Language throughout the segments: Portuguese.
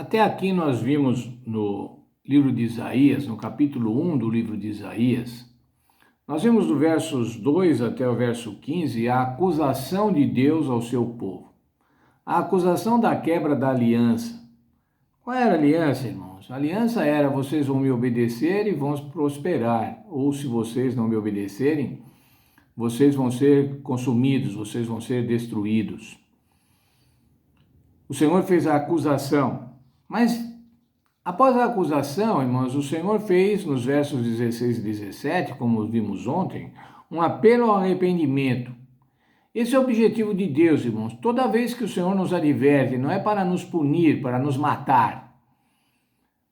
Até aqui nós vimos no livro de Isaías, no capítulo 1 do livro de Isaías, nós vimos do versos 2 até o verso 15 a acusação de Deus ao seu povo. A acusação da quebra da aliança. Qual era a aliança, irmãos? A aliança era: vocês vão me obedecer e vão prosperar. Ou se vocês não me obedecerem, vocês vão ser consumidos, vocês vão ser destruídos. O Senhor fez a acusação, mas após a acusação, irmãos, o Senhor fez, nos versos 16 e 17, como vimos ontem, um apelo ao arrependimento. Esse é o objetivo de Deus, irmãos. Toda vez que o Senhor nos adverte, não é para nos punir, para nos matar,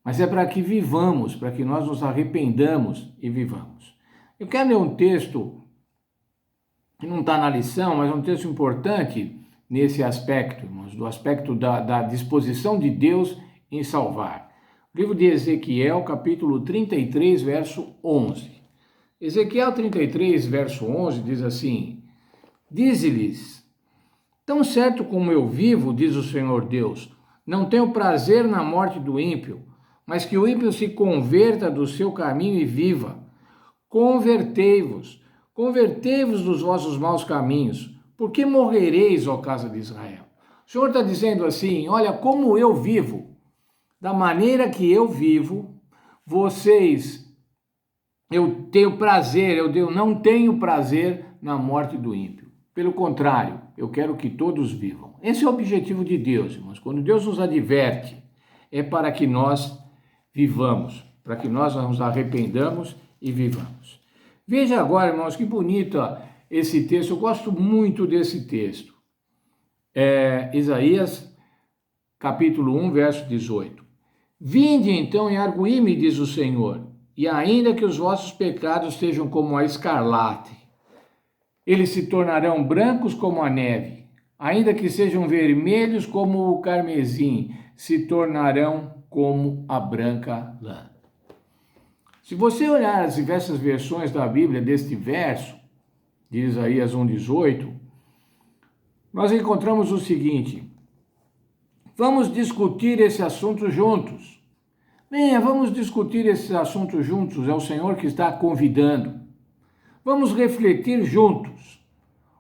mas é para que vivamos, para que nós nos arrependamos e vivamos. Eu quero ler um texto que não está na lição, mas é um texto importante nesse aspecto, irmãos, do aspecto da disposição de Deus em salvar. Livro de Ezequiel, capítulo 33, verso 11. Ezequiel 33, verso 11, diz assim: Dize-lhes: tão certo como eu vivo, diz o Senhor Deus, não tenho prazer na morte do ímpio, mas que o ímpio se converta do seu caminho e viva. Convertei-vos dos vossos maus caminhos, porque morrereis, ó casa de Israel. O Senhor está dizendo assim: olha, como eu vivo, da maneira que eu vivo, eu tenho prazer, eu não tenho prazer na morte do ímpio. Pelo contrário, eu quero que todos vivam. Esse é o objetivo de Deus, irmãos. Quando Deus nos adverte, é para que nós vivamos, para que nós nos arrependamos e vivamos. Veja agora, irmãos, que bonito esse texto. Eu gosto muito desse texto. Isaías, capítulo 1, verso 18. Vinde então e arguí-me, diz o Senhor, e ainda que os vossos pecados sejam como a escarlate, eles se tornarão brancos como a neve, ainda que sejam vermelhos como o carmesim, se tornarão como a branca lã. Se você olhar as diversas versões da Bíblia deste verso, de Isaías 1,18, nós encontramos o seguinte: vamos discutir esse assunto juntos. Venha, vamos discutir esse assunto juntos, é o Senhor que está convidando. Vamos refletir juntos.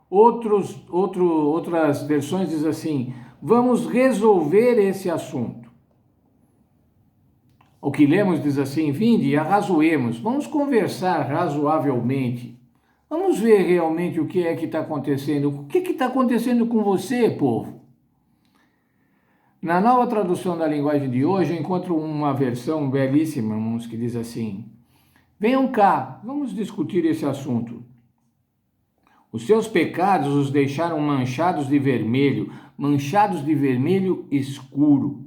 Outras versões dizem assim: vamos resolver esse assunto. O que lemos diz assim: vinde e arrazoemos, vamos conversar razoavelmente. Vamos ver realmente o que é que está acontecendo. O que está acontecendo com você, povo? Na nova tradução da linguagem de hoje, eu encontro uma versão belíssima, irmãos, que diz assim: venham cá, vamos discutir esse assunto. Os seus pecados os deixaram manchados de vermelho escuro.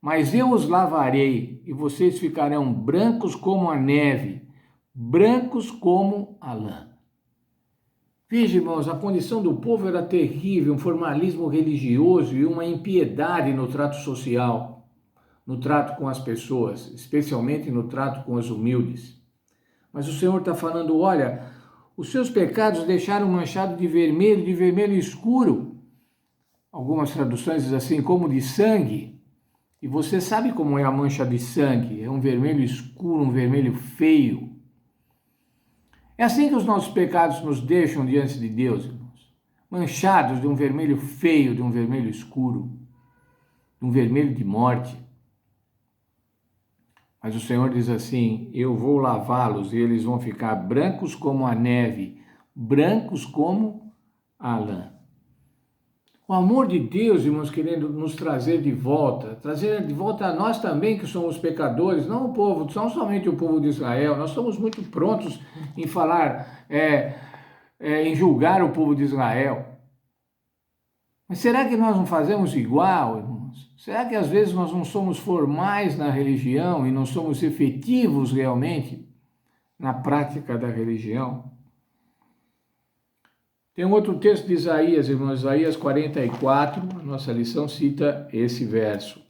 Mas eu os lavarei, e vocês ficarão brancos como a neve, brancos como a lã. Veja, irmãos, a condição do povo era terrível, um formalismo religioso e uma impiedade no trato social, no trato com as pessoas, especialmente no trato com os humildes. Mas o Senhor está falando: olha, os seus pecados deixaram manchado de vermelho escuro. Algumas traduções dizem assim, como de sangue. E você sabe como é a mancha de sangue? É um vermelho escuro, um vermelho feio. É assim que os nossos pecados nos deixam diante de Deus, irmãos. Manchados de um vermelho feio, de um vermelho escuro, de um vermelho de morte. Mas o Senhor diz assim: eu vou lavá-los e eles vão ficar brancos como a neve, brancos como a lã. O amor de Deus, irmãos, querendo nos trazer de volta a nós também que somos pecadores, não o povo, não somente o povo de Israel. Nós estamos muito prontos em falar, em julgar o povo de Israel. Mas será que nós não fazemos igual, irmãos? Será que às vezes nós não somos formais na religião e não somos efetivos realmente na prática da religião? Tem um outro texto de Isaías, irmãos, Isaías 44, a nossa lição cita esse verso.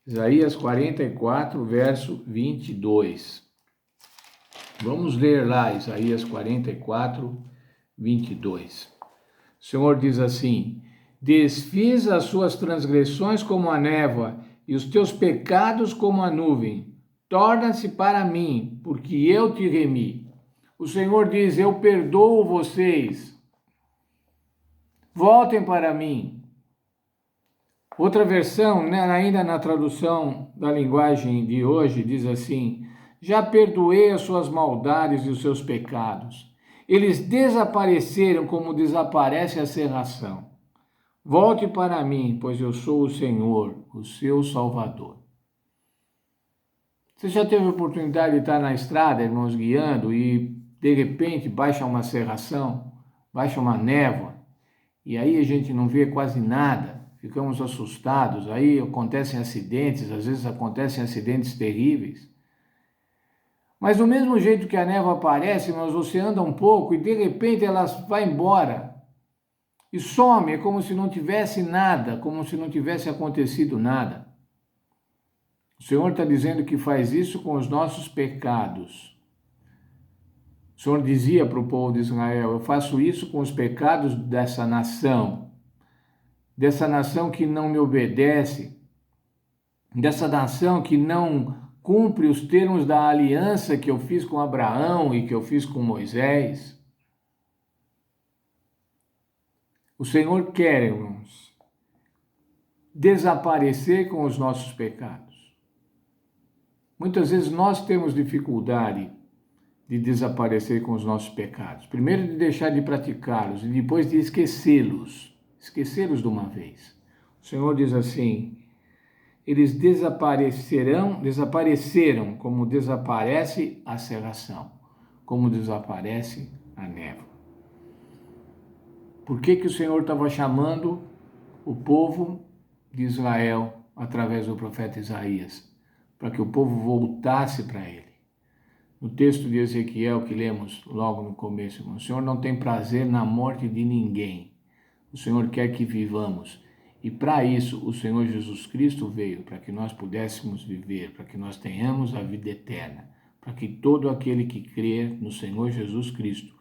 Isaías 44, verso 22. Vamos ler lá, Isaías 44, 22. O Senhor diz assim: desfiz as suas transgressões como a névoa e os teus pecados como a nuvem. Torna-se para mim, porque eu te remi. O Senhor diz: eu perdoo vocês. Voltem para mim. Outra versão, né, ainda na tradução da linguagem de hoje, diz assim: já perdoei as suas maldades e os seus pecados. Eles desapareceram como desaparece a serração. Volte para mim, pois eu sou o Senhor, o seu Salvador. Você já teve a oportunidade de estar na estrada, irmãos, guiando, e de repente baixa uma serração, baixa uma névoa, e aí a gente não vê quase nada, ficamos assustados, aí acontecem acidentes, às vezes acontecem acidentes terríveis. Mas do mesmo jeito que a névoa aparece, mas você anda um pouco e de repente ela vai embora e some, é como se não tivesse nada, como se não tivesse acontecido nada. O Senhor está dizendo que faz isso com os nossos pecados. O Senhor dizia para o povo de Israel: eu faço isso com os pecados dessa nação que não me obedece, dessa nação que não cumpre os termos da aliança que eu fiz com Abraão e que eu fiz com Moisés. O Senhor quer, irmãos, desaparecer com os nossos pecados. Muitas vezes nós temos dificuldade de desaparecer com os nossos pecados. Primeiro de deixar de praticá-los e depois de esquecê-los de uma vez. O Senhor diz assim: eles desapareceram como desaparece a serração, como desaparece a névoa. Por que o Senhor estava chamando o povo de Israel através do profeta Isaías? Para que o povo voltasse para ele. No texto de Ezequiel que lemos logo no começo, o Senhor não tem prazer na morte de ninguém. O Senhor quer que vivamos. E para isso o Senhor Jesus Cristo veio, para que nós pudéssemos viver, para que nós tenhamos a vida eterna, para que todo aquele que crer no Senhor Jesus Cristo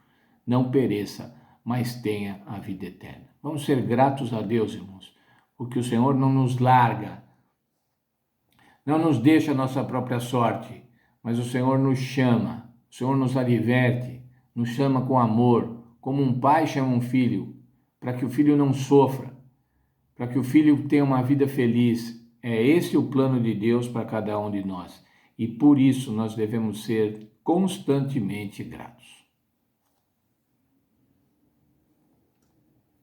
não pereça, mas tenha a vida eterna. Vamos ser gratos a Deus, irmãos, porque o Senhor não nos larga, não nos deixa a nossa própria sorte, mas o Senhor nos chama, o Senhor nos adverte, nos chama com amor, como um pai chama um filho, para que o filho não sofra, para que o filho tenha uma vida feliz. É esse o plano de Deus para cada um de nós. E por isso nós devemos ser constantemente gratos.